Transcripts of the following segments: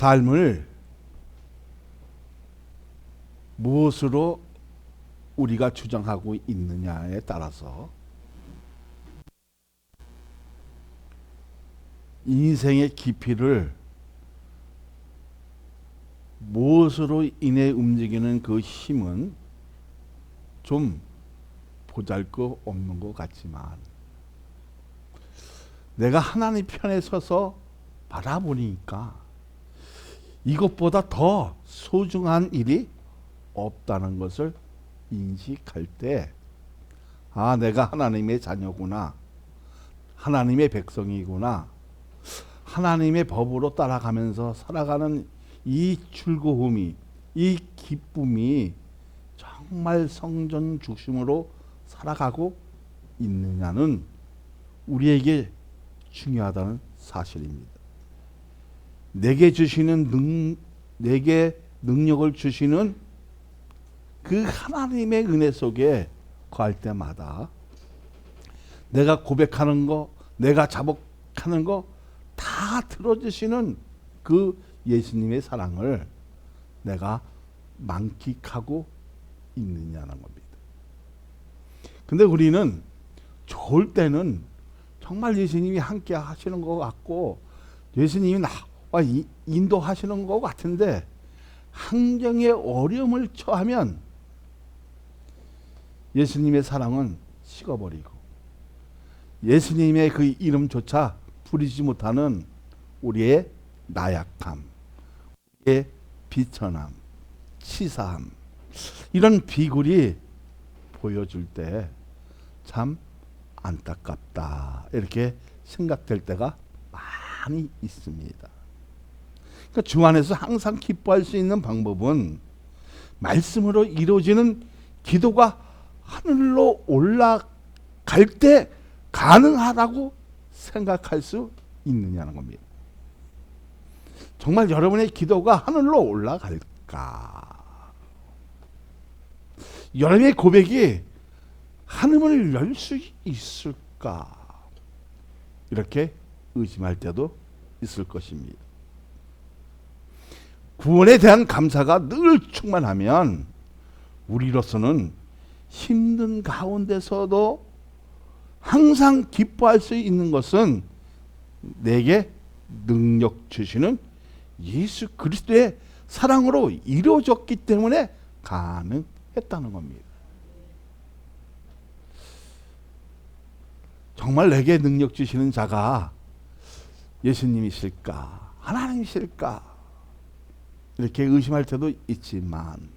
삶을 무엇으로 우리가 주장하고 있느냐에 따라서 인생의 깊이를 무엇으로 인해 움직이는 그 힘은 좀 보잘것없는 것 같지만, 내가 하나님 편에 서서 바라보니까 이것보다 더 소중한 일이 없다는 것을 인식할 때, 아, 내가 하나님의 자녀구나, 하나님의 백성이구나, 하나님의 법으로 따라가면서 살아가는 이 즐거움이, 이 기쁨이 정말 성전 중심으로 살아가고 있느냐는 우리에게 중요하다는 사실입니다. 내게 능력을 주시는 그 하나님의 은혜 속에 거할 때마다 내가 고백하는 거, 내가 자복하는 거 다 들어주시는 그 예수님의 사랑을 내가 만끽하고 있느냐는 겁니다. 근데 우리는 좋을 때는 정말 예수님이 함께 하시는 것 같고 예수님이 나와 인도하시는 것 같은데, 환경의 어려움을 처하면 예수님의 사랑은 식어버리고 예수님의 그 이름조차 부리지 못하는 우리의 나약함, 우리의 비천함, 치사함, 이런 비굴이 보여줄 때 참 안타깝다, 이렇게 생각될 때가 많이 있습니다. 그러니까 주 안에서 항상 기뻐할 수 있는 방법은 말씀으로 이루어지는 기도가 하늘로 올라갈 때 가능하다고 생각할 수 있느냐는 겁니다. 정말 여러분의 기도가 하늘로 올라갈까? 여러분의 고백이 하늘을 열 수 있을까? 이렇게 의심할 때도 있을 것입니다. 구원에 대한 감사가 늘 충만하면 우리로서는 힘든 가운데서도 항상 기뻐할 수 있는 것은 내게 능력 주시는 예수 그리스도의 사랑으로 이루어졌기 때문에 가능했다는 겁니다. 정말 내게 능력 주시는 자가 예수님이실까, 하나님이실까, 이렇게 의심할 때도 있지만,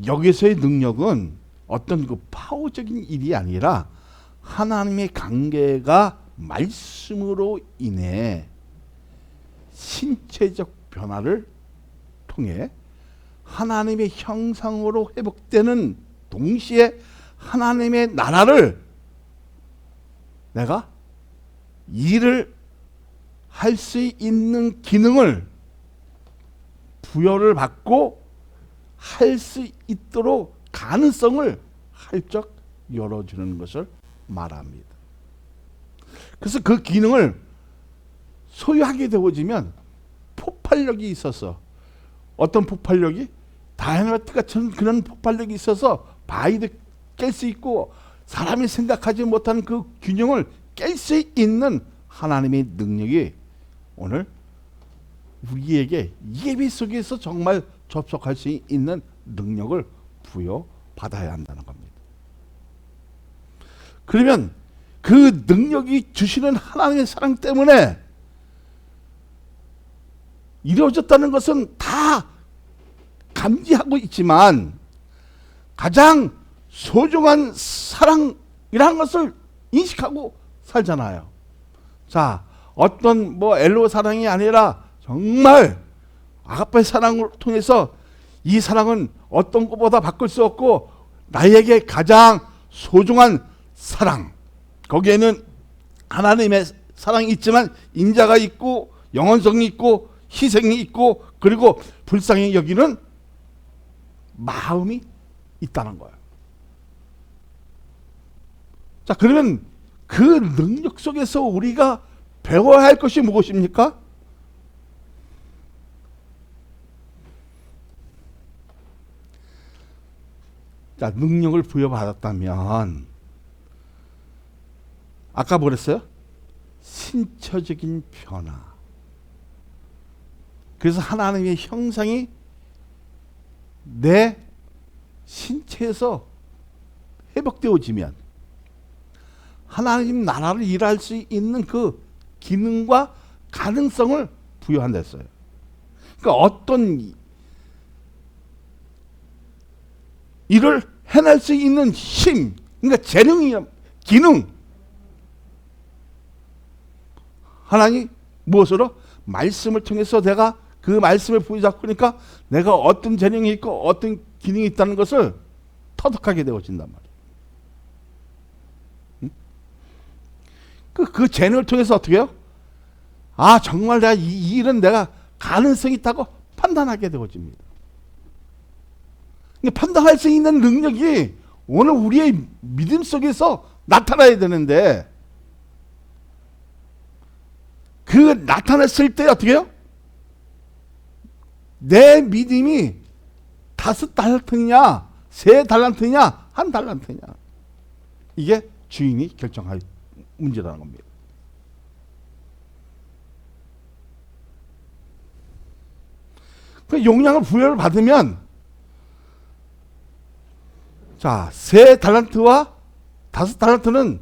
여기서의 능력은 어떤 그 파워적인 일이 아니라 하나님의 관계가 말씀으로 인해 신체적 변화를 통해 하나님의 형상으로 회복되는 동시에 하나님의 나라를 내가 일을 할 수 있는 기능을 부여를 받고 할 수 있도록 가능성을 활짝 열어주는 것을 말합니다. 그래서 그 기능을 소유하게 되어지면 폭발력이 있어서, 어떤 폭발력이 다이너마이트 같은 그런 폭발력이 있어서 바위도 깰 수 있고 사람이 생각하지 못한 그 균형을 깰 수 있는 하나님의 능력이 오늘 우리에게 예배 속에서 정말 접속할 수 있는 능력을 부여받아야 한다는 겁니다. 그러면 그 능력이 주시는 하나님의 사랑 때문에 이루어졌다는 것은 다 감지하고 있지만 가장 소중한 사랑이라는 것을 인식하고 살잖아요. 자, 어떤 엘로 사랑이 아니라 정말 아가페 사랑을 통해서 이 사랑은 어떤 것보다 바꿀 수 없고 나에게 가장 소중한 사랑, 거기에는 하나님의 사랑이 있지만 인자가 있고 영원성이 있고 희생이 있고 그리고 불쌍히 여기는 마음이 있다는 거예요. 자, 그러면 그 능력 속에서 우리가 배워야 할 것이 무엇입니까? 자, 능력을 부여받았다면 아까 뭐랬어요? 신처적인 변화. 그래서 하나님의 형상이 내 신체에서 회복되어지면 하나님 나라를 일할 수 있는 그 기능과 가능성을 부여한다 했어요. 그러니까 어떤 일을 해낼 수 있는 힘, 그러니까 재능이야, 기능. 하나님 무엇으로? 말씀을 통해서 내가 그 말씀을 부여잡으니까 내가 어떤 재능이 있고 어떤 기능이 있다는 것을 터득하게 되어진단 말이에요. 응? 그 재능을 통해서 어떻게 해요? 아, 정말 내가 이 일은 내가 가능성이 있다고 판단하게 되어집니다. 판단할 수 있는 능력이 오늘 우리의 믿음 속에서 나타나야 되는데, 그 나타났을 때 어떻게 해요? 내 믿음이 5달란트냐 3달란트냐 1달란트냐, 이게 주인이 결정할 문제라는 겁니다. 그 용량을 부여를 받으면, 자, 3달란트와 5달란트는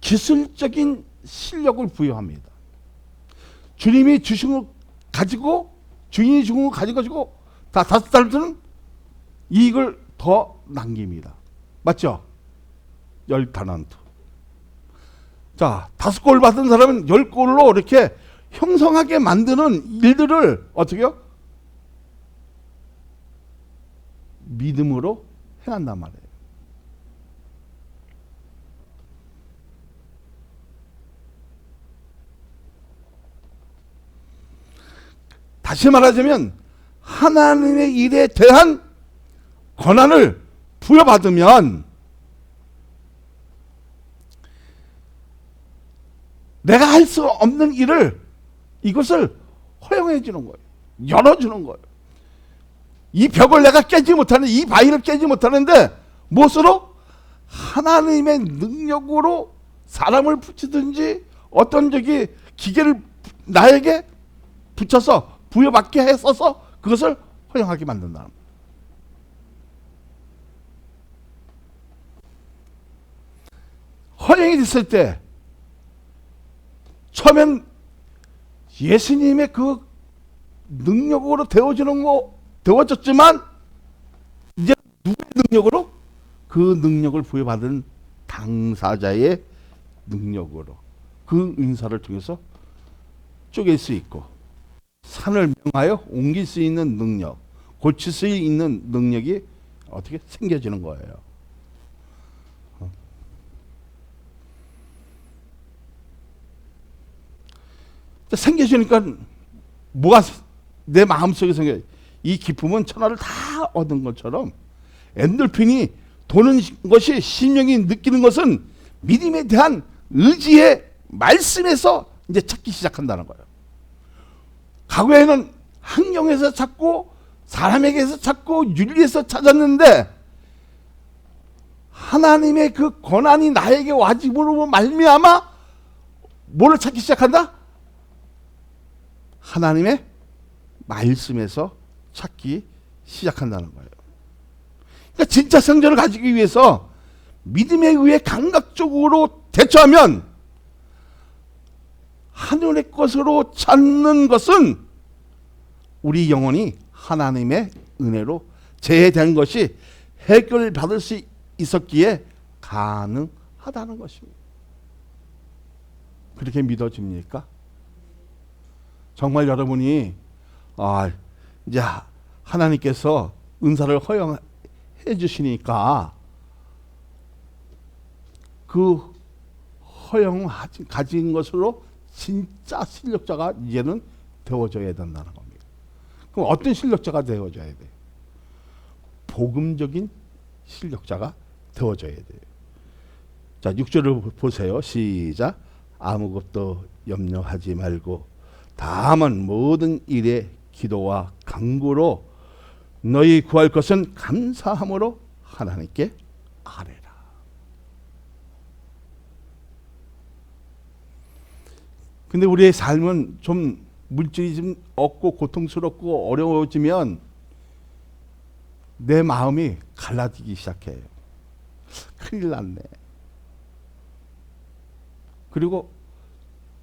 기술적인 실력을 부여합니다. 주님이 주신 걸 가지고, 주인이 주신 걸 가지고 5달란트는 이익을 더 남깁니다. 맞죠? 10달란트. 자, 5골 받은 사람은 10골로 이렇게 형성하게 만드는 일들을 어떻게 해요? 믿음으로 행한단 말이에요. 다시 말하자면 하나님의 일에 대한 권한을 부여받으면 내가 할 수 없는 일을, 이것을 허용해 주는 거예요. 열어주는 거예요. 이 벽을 내가 깨지 못하는, 이 바위를 깨지 못하는데 무엇으로? 하나님의 능력으로 사람을 붙이든지 어떤 기계를 나에게 붙여서 부여받게 했어서 그것을 허용하게 만든다. 허용이 됐을 때 처음엔 예수님의 그 능력으로 되어졌지만 이제 누구의 능력으로? 그 능력을 부여받은 당사자의 능력으로, 그 은사를 통해서 쪼갤 수 있고, 산을 명하여 옮길 수 있는 능력, 고칠 수 있는 능력이 어떻게 생겨지는 거예요. 생겨지니까 뭐가 내 마음속에 생겨요? 이 기쁨은 천하를 다 얻은 것처럼 엔돌핀이 도는 것이, 심령이 느끼는 것은 믿음에 대한 의지의 말씀에서 이제 찾기 시작한다는 거예요. 과거에는 환경에서 찾고 사람에게서 찾고 윤리에서 찾았는데, 하나님의 그 권한이 나에게 와짐으로 말미암아 뭐를 찾기 시작한다? 하나님의 말씀에서 찾기 시작한다는 거예요. 그러니까 진짜 생존을 가지기 위해서 믿음에 의해 감각적으로 대처하면 하늘의 것으로 찾는 것은 우리 영혼이 하나님의 은혜로 제해된 것이 해결받을 수 있었기에 가능하다는 것입니다. 그렇게 믿어집니까? 정말 여러분이 이제 하나님께서 은사를 허용해 주시니까 그 허용 가진 것으로 진짜 실력자가 이제는 되어져야 된다는 겁니다. 그럼 어떤 실력자가 되어져야 돼요? 복음적인 실력자가 되어져야 돼요. 자, 6절을 보세요. 시작. 아무것도 염려하지 말고 다만 모든 일에 기도와 간구로 너희 구할 것은 감사함으로 하나님께 아뢰라. 근데 우리의 삶은 좀 물질이 좀 없고 고통스럽고 어려워지면 내 마음이 갈라지기 시작해요. 큰일 났네. 그리고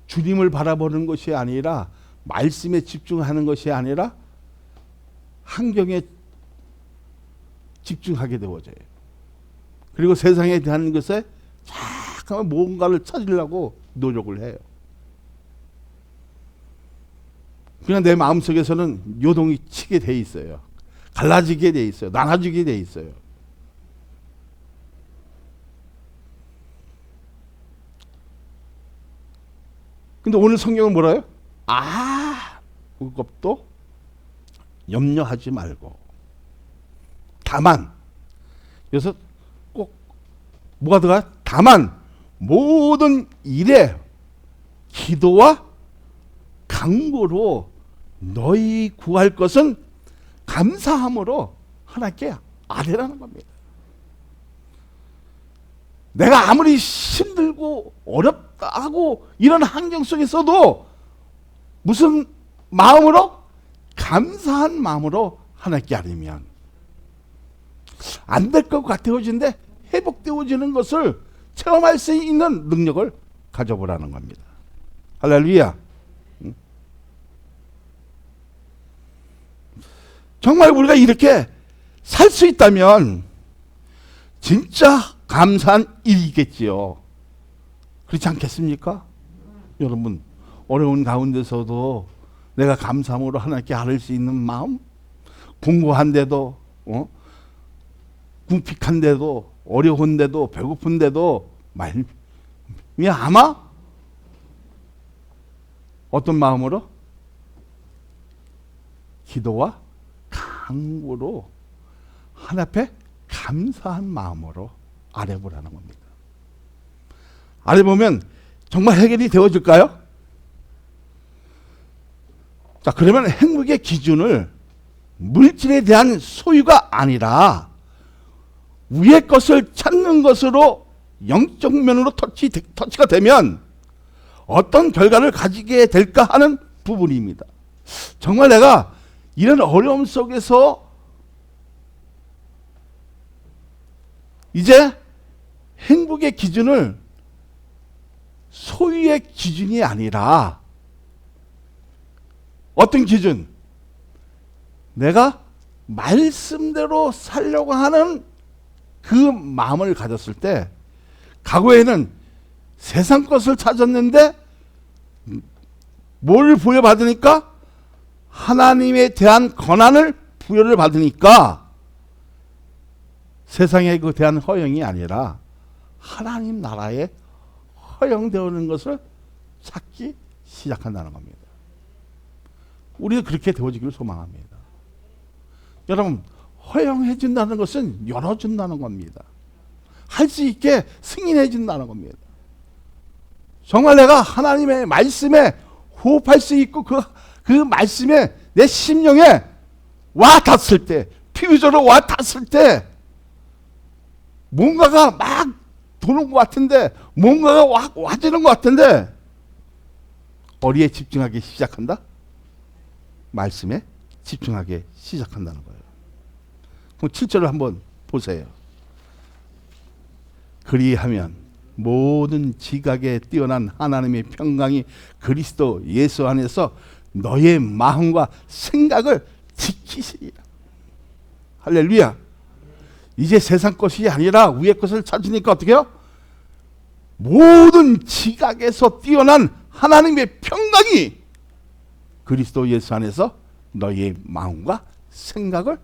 주님을 바라보는 것이 아니라, 말씀에 집중하는 것이 아니라 환경에 집중하게 되어져요. 그리고 세상에 대한 것에 잠깐 뭔가를 찾으려고 노력을 해요. 그냥 내 마음속에서는 요동이 치게 돼 있어요. 갈라지게 돼 있어요. 나눠지게 돼 있어요. 근데 오늘 성경은 뭐라요? 그것도 염려하지 말고, 다만, 그래서 꼭 뭐가 들어가? 다만 모든 일에 기도와 간구로 너희 구할 것은 감사함으로 하나님께 아뢰라는 겁니다. 내가 아무리 힘들고 어렵다 하고 이런 환경 속에서도 무슨 마음으로? 감사한 마음으로 하나님께 아뢰면 안 될 것 같아지는데 회복되어지는 것을 체험할 수 있는 능력을 가져보라는 겁니다. 할렐루야. 정말 우리가 이렇게 살 수 있다면 진짜 감사한 일이겠지요. 그렇지 않겠습니까? 여러분, 어려운 가운데서도 내가 감사함으로 하나님께 아뢰 수 있는 마음, 공고한데도, 궁핍한데도, 어려운데도, 배고픈데도 아마 어떤 마음으로? 기도와 간구로 하나님 앞에 감사한 마음으로 아뢰보라는 겁니다. 아뢰보면 정말 해결이 되어질까요? 자, 그러면 행복의 기준을 물질에 대한 소유가 아니라 위의 것을 찾는 것으로 영적 면으로 터치가 되면 어떤 결과를 가지게 될까 하는 부분입니다. 정말 내가 이런 어려움 속에서 이제 행복의 기준을 소유의 기준이 아니라 어떤 기준? 내가 말씀대로 살려고 하는 그 마음을 가졌을 때, 과거에는 세상 것을 찾았는데 뭘 부여받으니까? 하나님에 대한 권한을 부여를 받으니까 세상에 그 대한 허영이 아니라 하나님 나라에 허영되는 것을 찾기 시작한다는 겁니다. 우리도 그렇게 되어지기를 소망합니다. 여러분, 허영해진다는 것은 열어준다는 겁니다. 할 수 있게 승인해준다는 겁니다. 정말 내가 하나님의 말씀에 호흡할 수 있고 그 말씀에 내 심령에 와 닿았을 때, 피부적으로 와 닿았을 때 뭔가가 막 도는 것 같은데, 뭔가가 와지는 것 같은데 어디에 집중하기 시작한다? 말씀에 집중하기 시작한다는 거예요. 그럼 7절을 한번 보세요. 그리하면 모든 지각에 뛰어난 하나님의 평강이 그리스도 예수 안에서 너의 마음과 생각을 지키시리라. 할렐루야. 이제 세상 것이 아니라 위의 것을 찾으니까 어떻게 해요? 모든 지각에서 뛰어난 하나님의 평강이 그리스도 예수 안에서 너의 마음과 생각을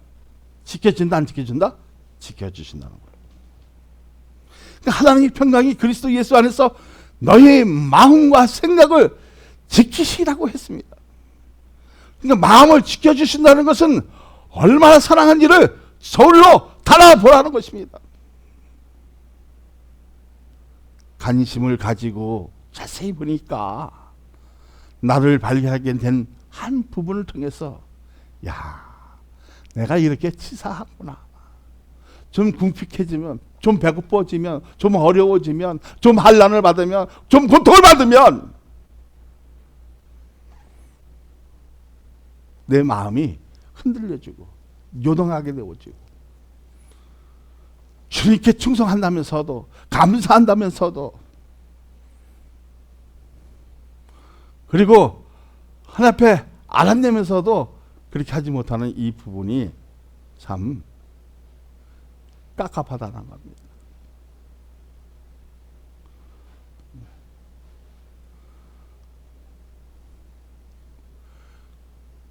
지켜준다, 안 지켜준다? 지켜주신다는 거예요. 그러니까 하나님의 평강이 그리스도 예수 안에서 너의 마음과 생각을 지키시라고 했습니다. 그러니까 마음을 지켜주신다는 것은 얼마나 사랑한지를 서울로 달아보라는 것입니다. 관심을 가지고 자세히 보니까 나를 발견하게 된 한 부분을 통해서, 야, 내가 이렇게 치사하구나. 좀 궁핍해지면, 좀 배고파지면, 좀 어려워지면, 좀 환난을 받으면, 좀 고통을 받으면 내 마음이 흔들려지고 요동하게 되어지고, 주님께 충성한다면서도, 감사한다면서도, 그리고 하나님 앞에 알아내면서도 그렇게 하지 못하는 이 부분이 참 깝깝하다는 겁니다.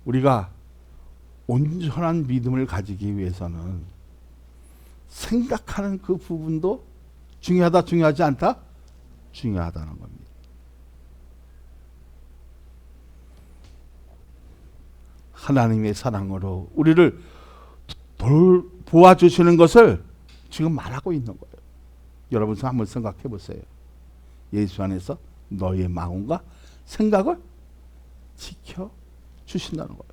우리가 온전한 믿음을 가지기 위해서는 생각하는 그 부분도 중요하다, 중요하지 않다? 중요하다는 겁니다. 하나님의 사랑으로 우리를 도와주시는 것을 지금 말하고 있는 거예요. 여러분 한번 생각해 보세요. 예수 안에서 너의 마음과 생각을 지켜주신다는 거예요.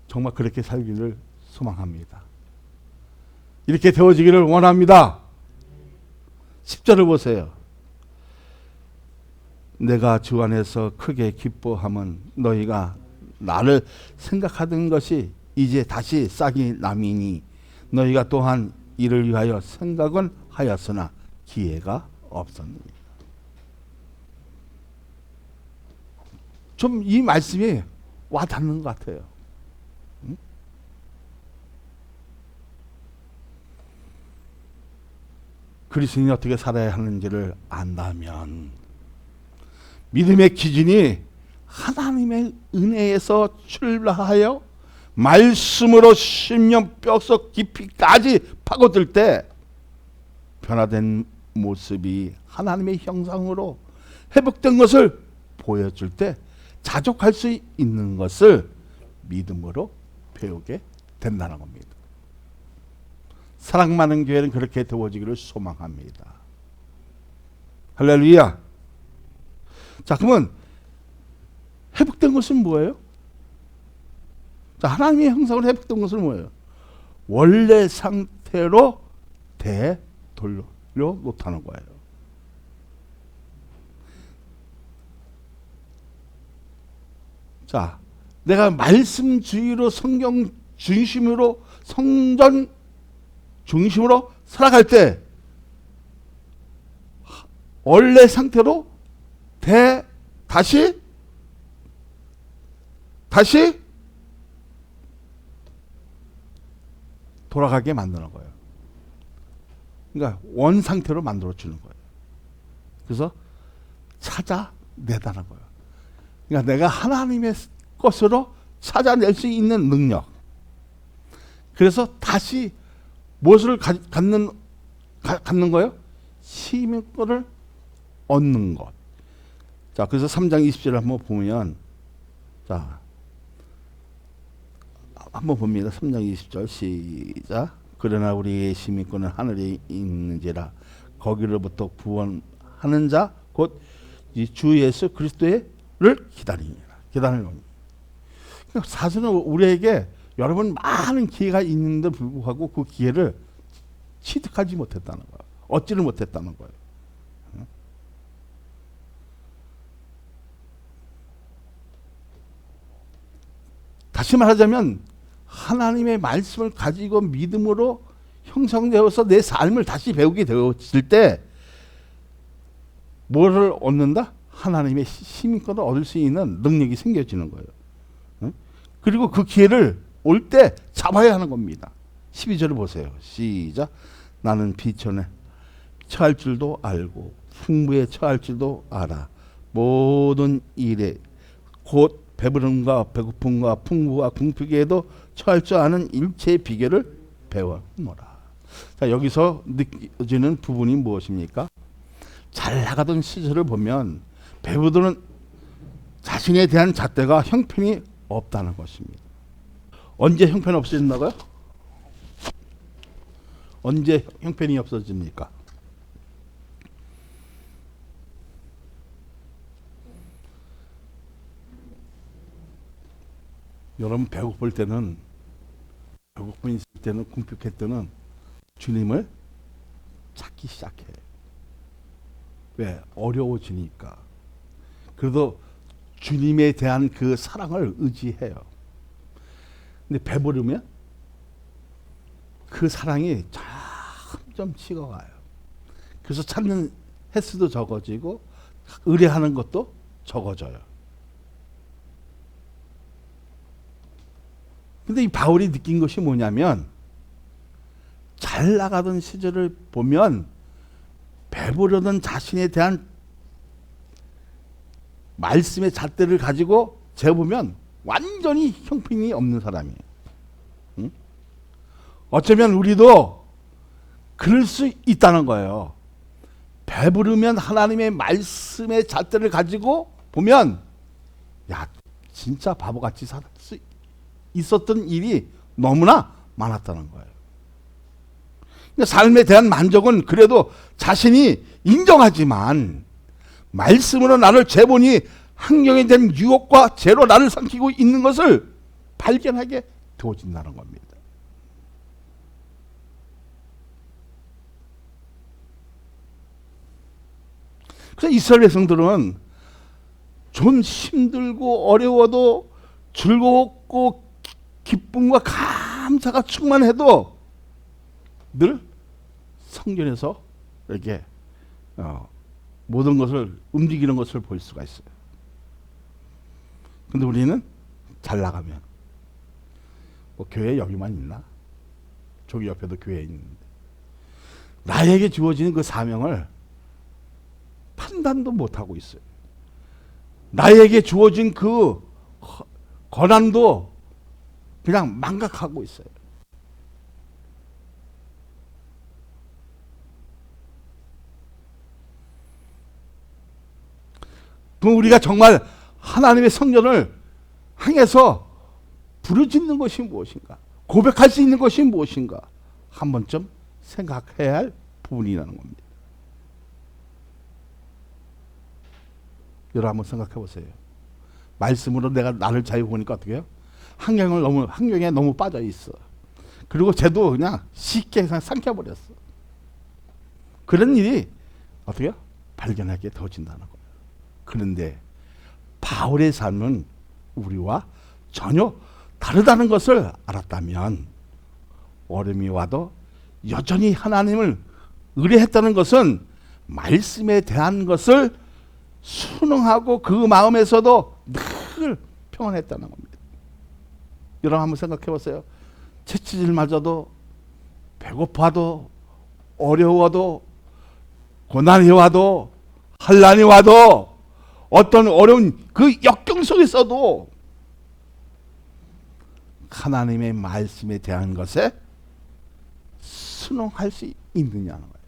정말 그렇게 살기를 소망합니다. 이렇게 되어지기를 원합니다. 10절을 보세요. 내가 주 안에서 크게 기뻐함은 너희가 나를 생각하던 것이 이제 다시 싹이 남이니 너희가 또한 이를 위하여 생각은 하였으나 기회가 없었느니라. 좀 이 말씀이 와 닿는 것 같아요. 응? 그리스도인이 어떻게 살아야 하는지를 안다면 믿음의 기준이 하나님의 은혜에서 출발하여 말씀으로 심령 뼛속 깊이까지 파고들 때 변화된 모습이 하나님의 형상으로 회복된 것을 보여줄 때 자족할 수 있는 것을 믿음으로 배우게 된다는 겁니다. 사랑 많은 교회는 그렇게 되어지기를 소망합니다. 할렐루야. 자, 그러면 회복된 것은 뭐예요? 자, 하나님의 형상으로 회복된 것은 뭐예요? 원래 상태로 되돌려 놓다는 거예요. 자, 내가 말씀주의로 성경 중심으로 성전 중심으로 살아갈 때 원래 상태로 다시 돌아가게 만드는 거예요. 그러니까 원 상태로 만들어 주는 거예요. 그래서 찾아내다는 거예요. 그러니까 내가 하나님의 것으로 찾아낼 수 있는 능력. 그래서 다시 무엇을 갖는 거예요? 시민권을 얻는 것. 자, 그래서 3장 20절을 한번 보면, 자, 한번 봅니다. 3장 20절 시작. 그러나 우리의 시민권은 하늘에 있는지라 거기로부터 구원하는 자 곧 주 예수 그리스도를 기다리니라. 기다리는 겁니다. 그러니까 사실은 우리에게 여러분 많은 기회가 있는데 불구하고 그 기회를 취득하지 못했다는 거예요. 얻지를 못했다는 거예요. 다시 말하자면 하나님의 말씀을 가지고 믿음으로 형성되어서 내 삶을 다시 배우게 되었을 때 뭐를 얻는다? 하나님의 시민권을 얻을 수 있는 능력이 생겨지는 거예요. 그리고 그 기회를 올 때 잡아야 하는 겁니다. 12절을 보세요. 시작. 나는 비천에 처할 줄도 알고 풍부에 처할 줄도 알아. 모든 일에 곧 배부름과 배고픔과 풍부와 궁핍에도 처할 줄 아는 일체의 비결을 배워노라. 자, 여기서 느껴지는 부분이 무엇입니까? 잘 나가던 시절을 보면 배부들은 자신에 대한 잣대가 형편이 없다는 것입니다. 언제 형편이 없어진다고요? 언제 형편이 없어집니까? 여러분 배고플 때는, 배고픔 있을 때는, 궁핍할 때는 주님을 찾기 시작해. 왜? 어려워지니까. 그래도 주님에 대한 그 사랑을 의지해요. 근데 배부르면 그 사랑이 점점 식어가요. 그래서 찾는 횟수도 적어지고 의뢰하는 것도 적어져요. 근데 이 바울이 느낀 것이 뭐냐면, 잘 나가던 시절을 보면 배부르던 자신에 대한 말씀의 잣대를 가지고 재보면 완전히 형편이 없는 사람이에요. 응? 어쩌면 우리도 그럴 수 있다는 거예요. 배부르면 하나님의 말씀의 잣대를 가지고 보면, 야, 진짜 바보같이 살 수 있었던 일이 너무나 많았다는 거예요. 삶에 대한 만족은 그래도 자신이 인정하지만, 말씀으로 나를 재보니 환경에 대한 유혹과 죄로 나를 삼키고 있는 것을 발견하게 되어진다는 겁니다. 그래서 이스라엘 백성들은 좀 힘들고 어려워도 즐겁고 기쁨과 감사가 충만해도 늘 성전에서 이렇게 모든 것을 움직이는 것을 볼 수가 있어요. 근데 우리는 잘 나가면 뭐 교회 여기만 있나? 저기 옆에도 교회 있는데 나에게 주어지는 그 사명을 판단도 못하고 있어요. 나에게 주어진 그 권한도 그냥 망각하고 있어요. 그럼 우리가 정말 하나님의 성전을 향해서 부르짖는 것이 무엇인가? 고백할 수 있는 것이 무엇인가? 한 번쯤 생각해야 할 부분이라는 겁니다. 여러분 한번 생각해 보세요. 말씀으로 내가 나를 자유 보니까 어떻게 해요? 환경에 너무 빠져 있어. 그리고 쟤도 그냥 쉽게 그냥 삼켜버렸어. 그런 일이 어떻게 해요? 발견하게 되어진다는 거예요. 그런데 바울의 삶은 우리와 전혀 다르다는 것을 알았다면, 어려움이 와도 여전히 하나님을 의뢰했다는 것은 말씀에 대한 것을 순응하고 그 마음에서도 늘 평안했다는 겁니다. 여러분 한번 생각해 보세요. 채찍질마저도, 배고파도, 어려워도, 고난이 와도, 환난이 와도, 어떤 어려운 그 역경 속에서도 하나님의 말씀에 대한 것에 순응할 수 있느냐는 거예요.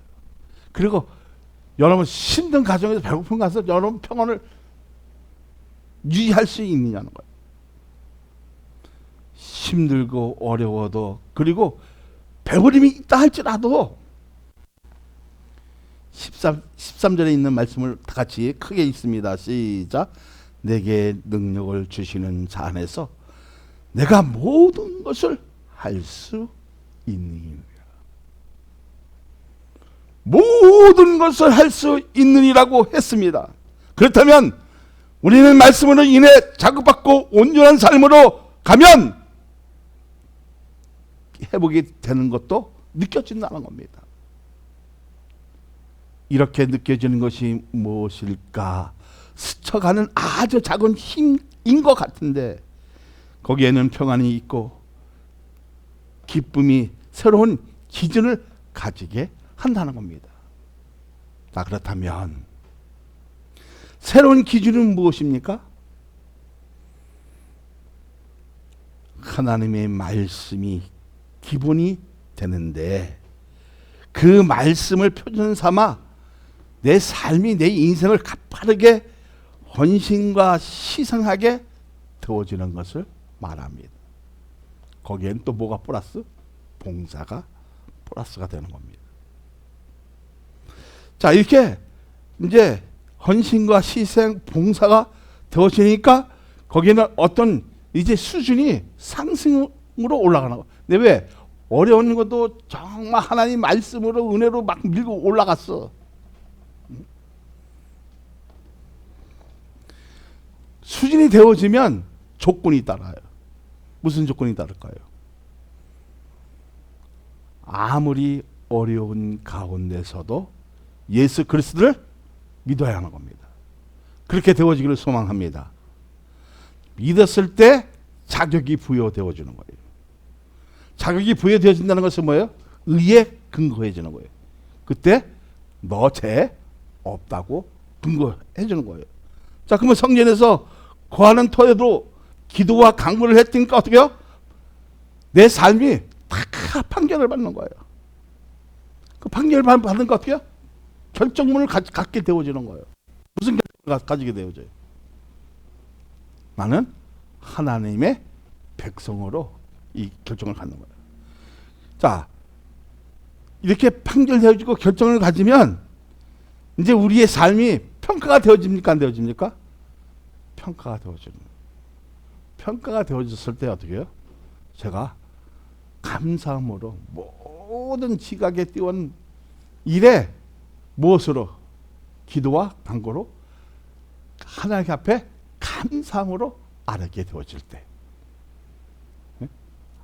그리고 여러분 힘든 가정에서 배고픔 가서 여러분 평안을 유지할 수 있느냐는 거예요. 힘들고 어려워도, 그리고 배부림이 있다 할지라도 13절에 있는 말씀을 다 같이 크게 읽습니다. 시작. 내게 능력을 주시는 자 안에서 내가 모든 것을 할 수 있느니라. 모든 것을 할 수 있느니라고 했습니다. 그렇다면 우리는 말씀으로 인해 자극받고 온전한 삶으로 가면 회복이 되는 것도 느껴진다는 겁니다. 이렇게 느껴지는 것이 무엇일까? 스쳐가는 아주 작은 힘인 것 같은데, 거기에는 평안이 있고 기쁨이 새로운 기준을 가지게 한다는 겁니다. 자, 그렇다면 새로운 기준은 무엇입니까? 하나님의 말씀이 기본이 되는데, 그 말씀을 표준 삼아 내 삶이, 내 인생을 가파르게 헌신과 희생하게 되어지는 것을 말합니다. 거기엔 또 뭐가 플러스? 봉사가 플러스가 되는 겁니다. 자, 이렇게 이제 헌신과 희생, 봉사가 되어지니까 거기에는 어떤 이제 수준이 상승으로 올라가는 거야. 근데 왜? 어려운 것도 정말 하나님 말씀으로 은혜로 막 밀고 올라갔어. 수준이 되어지면 조건이 따라요. 무슨 조건이 따를까요? 아무리 어려운 가운데서도 예수 그리스도를 믿어야 하는 겁니다. 그렇게 되어지기를 소망합니다. 믿었을 때 자격이 부여되어지는 거예요. 자격이 부여되어진다는 것은 뭐예요? 의에 근거해지는 거예요. 그때 너 죄 없다고 근거해주는 거예요. 자, 그러면 성전에서 거하는 터에도 기도와 간구를 했으니까 어떻게 해요? 내 삶이 다 판결을 받는 거예요. 그 판결을 받는 거 어떻게 해요? 결정문을 갖게 되어지는 거예요. 무슨 결정을 가지게 되어져요? 나는 하나님의 백성으로 이 결정을 갖는 거예요. 자, 이렇게 판결되어지고 결정을 가지면 이제 우리의 삶이 평가가 되어집니까? 안 되어집니까? 평가가 되어지는 거예요. 평가가 되어졌을 때 어떻게 해요? 제가 감사함으로 모든 지각에 띄운 일에 무엇으로? 기도와 간구로 하나님 앞에 감사함으로 아뢰게 되어질 때,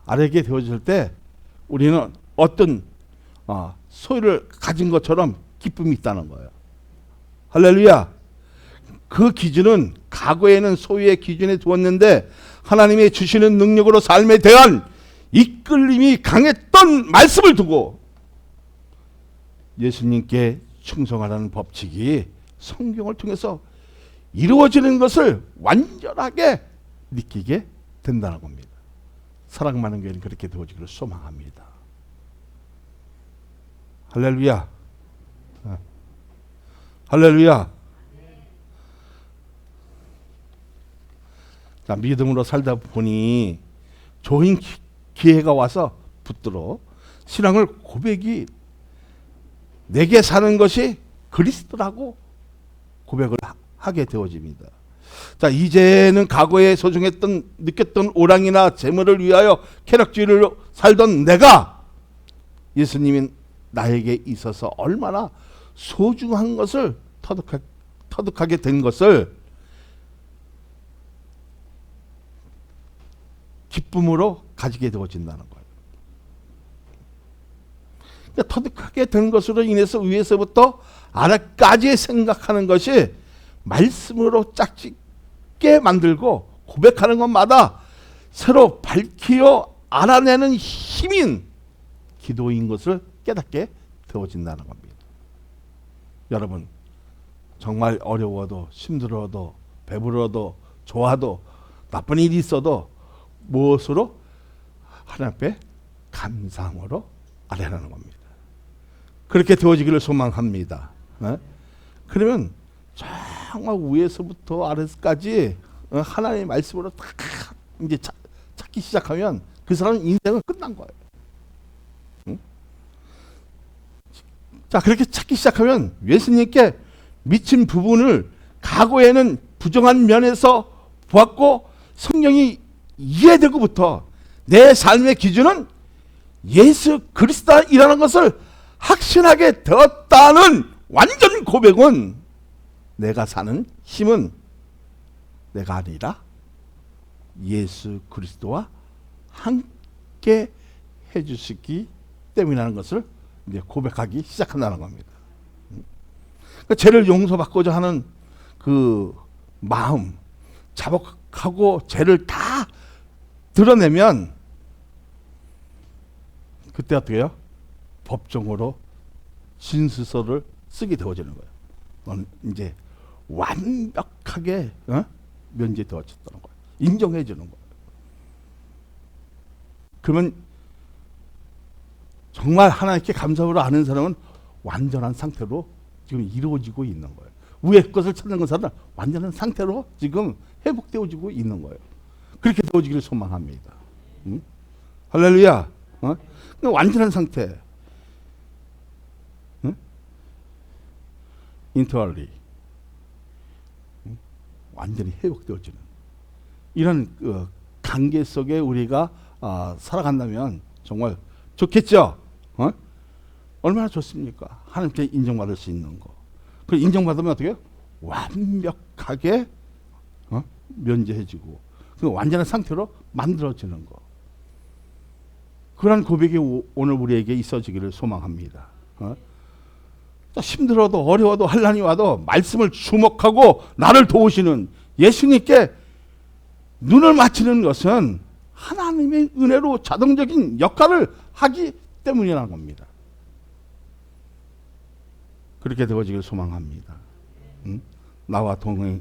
아뢰게 되어질 때 우리는 어떤 소유를 가진 것처럼 기쁨이 있다는 거예요. 할렐루야. 그 기준은 과거에는 소유의 기준에 두었는데 하나님의 주시는 능력으로 삶에 대한 이끌림이 강했던 말씀을 두고 예수님께 충성하라는 법칙이 성경을 통해서 이루어지는 것을 완전하게 느끼게 된다는 겁니다. 사랑 많은 교회는 그렇게 되어지기를 소망합니다. 할렐루야. 할렐루야. 자, 믿음으로 살다 보니 좋은 기회가 와서 붙들어 신앙을 고백이 내게 사는 것이 그리스도라고 고백을 하게 되어집니다. 자, 이제는 과거에 소중했던 느꼈던 오랑이나 재물을 위하여 쾌락주의를 살던 내가 예수님이 나에게 있어서 얼마나 소중한 것을 터득하게 된 것을 기쁨으로 가지게 되어진다는 거예요. 그러니까 터득하게 된 것으로 인해서 위에서부터 아래까지 생각하는 것이 말씀으로 짝짓게 만들고 고백하는 것마다 새로 밝히어 알아내는 힘인 기도인 것을 깨닫게 되어진다는 겁니다. 여러분, 정말 어려워도 힘들어도 배부러도 좋아도 나쁜 일이 있어도 무엇으로? 하나님 앞에 감사함으로 아뢰라는 겁니다. 그렇게 되어지기를 소망합니다. 그러면 정말 위에서부터 아래까지 하나님의 말씀으로 다 이제 찾기 시작하면 그 사람은 인생은 끝난 거예요. 자, 그렇게 찾기 시작하면 예수님께 미친 부분을 과거에는 부정한 면에서 보았고 성령이 이해되고부터 내 삶의 기준은 예수 그리스도이라는 것을 확신하게 되었다는 완전 고백은 내가 사는 힘은 내가 아니라 예수 그리스도와 함께 해주시기 때문이라는 것을 이제 고백하기 시작한다는 겁니다. 그러니까 죄를 용서받고자 하는 그 마음, 자복하고 죄를 다 드러내면 그때 어떻게 해요? 법정으로 진술서를 쓰게 되어지는 거예요. 넌 이제 완벽하게 면제되어졌다는 거예요. 인정해 주는 거예요. 그러면 정말 하나님께 감사로 아는 사람은 완전한 상태로 지금 이루어지고 있는 거예요. 위의 것을 찾는 것은 완전한 상태로 지금 회복되어지고 있는 거예요. 그렇게 되어지기를 소망합니다. 할렐루야. 완전한 상태. 인터널리 완전히 회복되어지는 이런 관계 속에 우리가 살아간다면 정말 좋겠죠. 얼마나 좋습니까? 하나님께 인정받을 수 있는 거. 그 인정받으면 어떻게 해요? 완벽하게 면제해지고 그 완전한 상태로 만들어지는 거. 그런 고백이 오늘 우리에게 있어지기를 소망합니다. 힘들어도 어려워도 환난이 와도 말씀을 주목하고 나를 도우시는 예수님께 눈을 맞추는 것은 하나님의 은혜로 자동적인 역할을 하기 때문이라는 겁니다. 그렇게 되어지길 소망합니다. 나와 동행해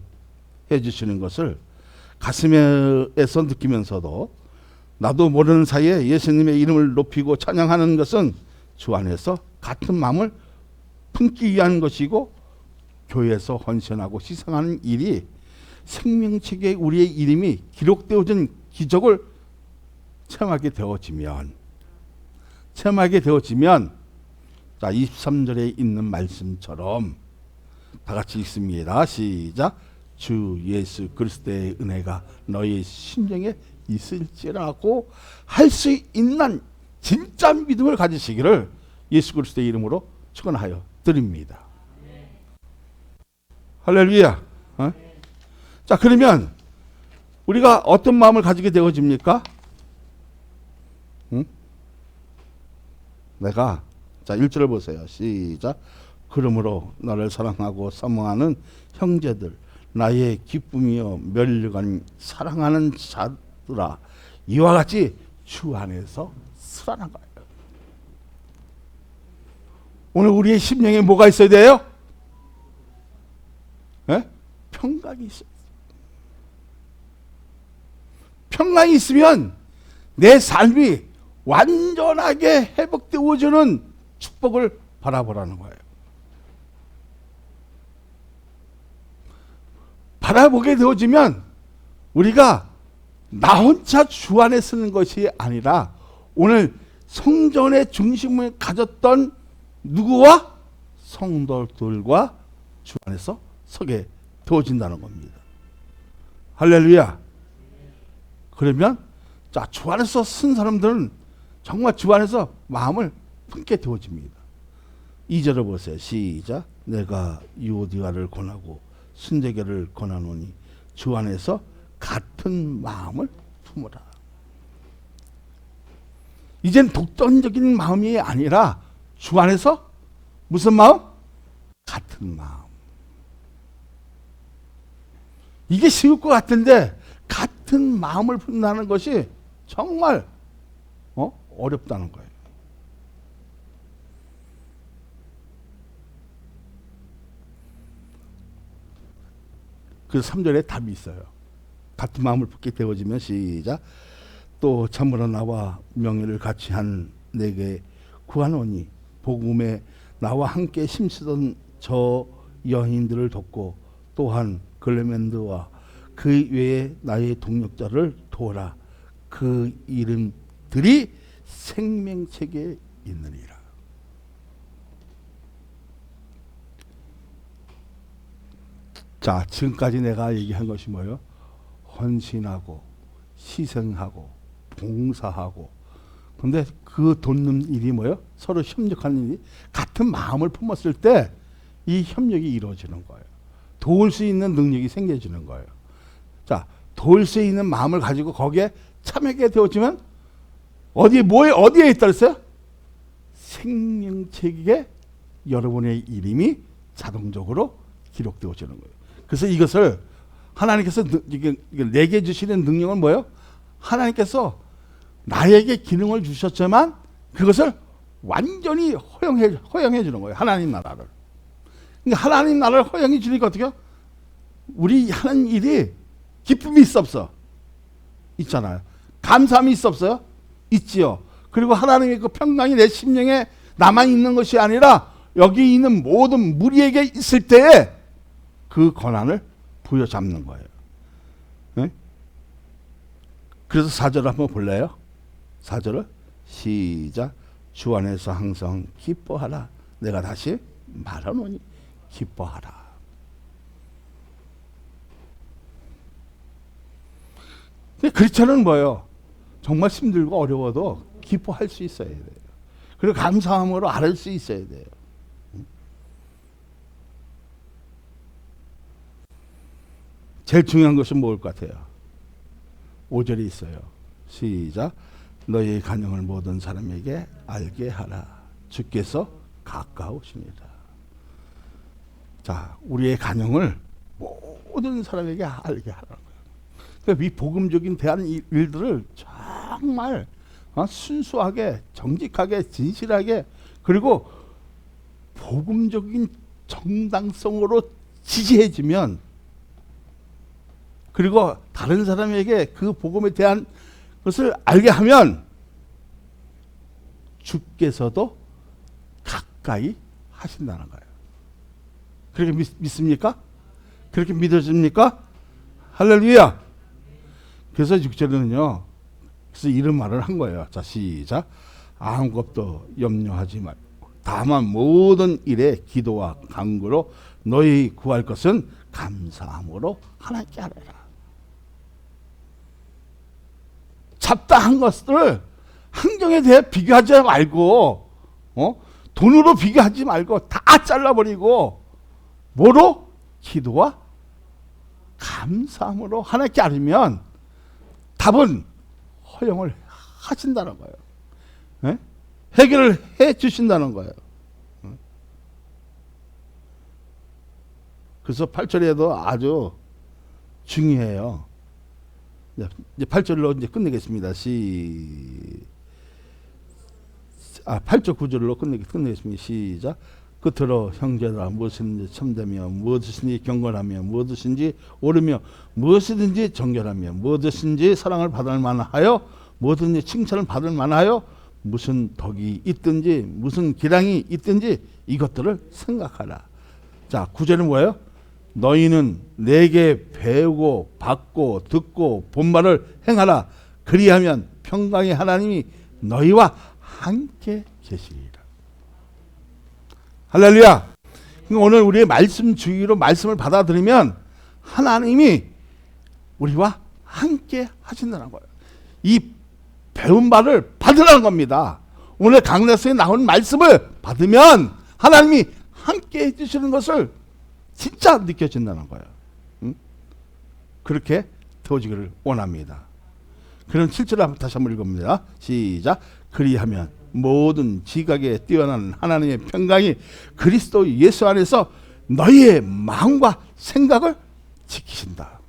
주시는 것을 가슴에서 느끼면서도 나도 모르는 사이에 예수님의 이름을 높이고 찬양하는 것은 주 안에서 같은 마음을 품기 위한 것이고 교회에서 헌신하고 희생하는 일이 생명책에 우리의 이름이 기록되어진 기적을 체험하게 되어지면 자 23절에 있는 말씀처럼 다 같이 읽습니다. 시작. 주 예수 그리스도의 은혜가 너희 심령에 있을지라고 할 수 있는 진짜 믿음을 가지시기를 예수 그리스도의 이름으로 축원하여 드립니다. 할렐루야. 자, 그러면 우리가 어떤 마음을 가지게 되어집니까? 내가 자 1절을 보세요. 시작. 그러므로 너를 사랑하고 사모하는 형제들 나의 기쁨이요 멸류관 사랑하는 자들아 이와 같이 주 안에서 쓰라는 거예요. 오늘 우리의 심령에 뭐가 있어야 돼요? 평강이 있어요. 평강이 있으면 내 삶이 완전하게 회복되어지는 축복을 바라보라는 거예요. 바라보게 되어지면 우리가 나 혼자 주 안에 쓰는 것이 아니라 오늘 성전의 중심을 가졌던 누구와? 성도들과 주 안에서 서게 되어진다는 겁니다. 할렐루야. 그러면 자, 주 안에서 쓴 사람들은 정말 주 안에서 마음을 품게 되어집니다. 2절을 보세요. 시작. 내가 유오디아를 권하고 순재계를 권하노니 주 안에서 같은 마음을 품으라. 이젠 독점적인 마음이 아니라 주 안에서 무슨 마음? 같은 마음. 이게 쉬울 것 같은데 같은 마음을 품는다는 것이 정말 어렵다는 거예요. 그 3절에 답이 있어요. 같은 마음을 품게 되어지면 시작. 또 참으로 나와 명예를 같이 한 내게 구하노니 복음에 나와 함께 힘쓰던 저 여인들을 돕고 또한 글레멘드와 그 외에 나의 동력자를 도우라. 그 이름들이 생명책에 있느니라. 자, 지금까지 내가 얘기한 것이 뭐예요? 헌신하고 희생하고 봉사하고. 근데 그 돕는 일이 뭐예요? 서로 협력하는 일이 같은 마음을 품었을 때 이 협력이 이루어지는 거예요. 도울 수 있는 능력이 생겨지는 거예요. 자, 도울 수 있는 마음을 가지고 거기에 참여하게 되어지면 어디에 있다 그랬어요? 생명책에 여러분의 이름이 자동적으로 기록되어지는 거예요. 그래서 이것을 하나님께서 내게 주시는 능력은 뭐예요? 하나님께서 나에게 기능을 주셨지만 그것을 완전히 허용해 주는 거예요. 하나님 나라를. 그러니까 하나님 나라를 허용해 주니까 어떻게 해요? 우리 하는 일이 기쁨이 있어 없어? 있잖아요. 감사함이 있어 없어요? 있지요. 그리고 하나님의 그 평강이 내 심령에 나만 있는 것이 아니라 여기 있는 모든 무리에게 있을 때에 그 권한을 부여잡는 거예요. 네? 그래서 4절을 한번 볼래요? 4절을 시작. 주 안에서 항상 기뻐하라. 내가 다시 말하노니 기뻐하라. 근데 크리스찬은 뭐예요? 정말 힘들고 어려워도 기뻐할 수 있어야 돼요. 그리고 감사함으로 알을 수 있어야 돼요. 제일 중요한 것은 뭘 것 같아요? 5절이 있어요. 시작. 너희 간영을 모든 사람에게 알게 하라. 주께서 가까우십니다. 자, 우리의 간영을 모든 사람에게 알게 하라는 거예요. 그러니까 이 복음적인 대한 일들을 정말 순수하게, 정직하게, 진실하게, 그리고 복음적인 정당성으로 지지해지면, 그리고 다른 사람에게 그 복음에 대한 것을 알게 하면 주께서도 가까이 하신다는 거예요. 그렇게 믿습니까? 그렇게 믿어집니까? 할렐루야. 그래서 6절에는요, 그래서 이런 말을 한 거예요. 자, 시작. 아무것도 염려하지 말고 다만 모든 일에 기도와 간구로 너희 구할 것은 감사함으로 하나님께 하라. 잡다한 것들을 환경에 대해 비교하지 말고, 돈으로 비교하지 말고 다 잘라버리고, 뭐로? 기도와 감사함으로 하나님께 아뢰면 답은 허용을 하신다는 거예요. 네? 해결을 해 주신다는 거예요. 그래서 8절에도 아주 중요해요. 이제 8절로 이제 끝내겠습니다. 8절 9절로 끝내겠습니다. 시작. 끝으로 형제들아 무엇이든지 참되며 무엇이든지 경건하며 무엇이든지 옳으며 무엇이든지 정결하며 무엇이든지 사랑을 받을 만하여 무엇이든지 칭찬을 받을 만하여 무슨 덕이 있든지 무슨 기량이 있든지 이것들을 생각하라. 자, 9절은 뭐예요? 너희는 내게 배우고 받고 듣고 본 말을 행하라. 그리하면 평강의 하나님이 너희와 함께 계시리라. 할렐루야. 오늘 우리의 말씀 주의로 말씀을 받아들이면 하나님이 우리와 함께 하신다는 거예요. 이 배운 바를 받으라는 겁니다. 오늘 강단서에 나온 말씀을 받으면 하나님이 함께 해주시는 것을 진짜 느껴진다는 거예요. 그렇게 되어지기를 원합니다. 그럼 7절 다시 한번 읽어봅니다. 시작. 그리하면 모든 지각에 뛰어난 하나님의 평강이 그리스도 예수 안에서 너희의 마음과 생각을 지키신다.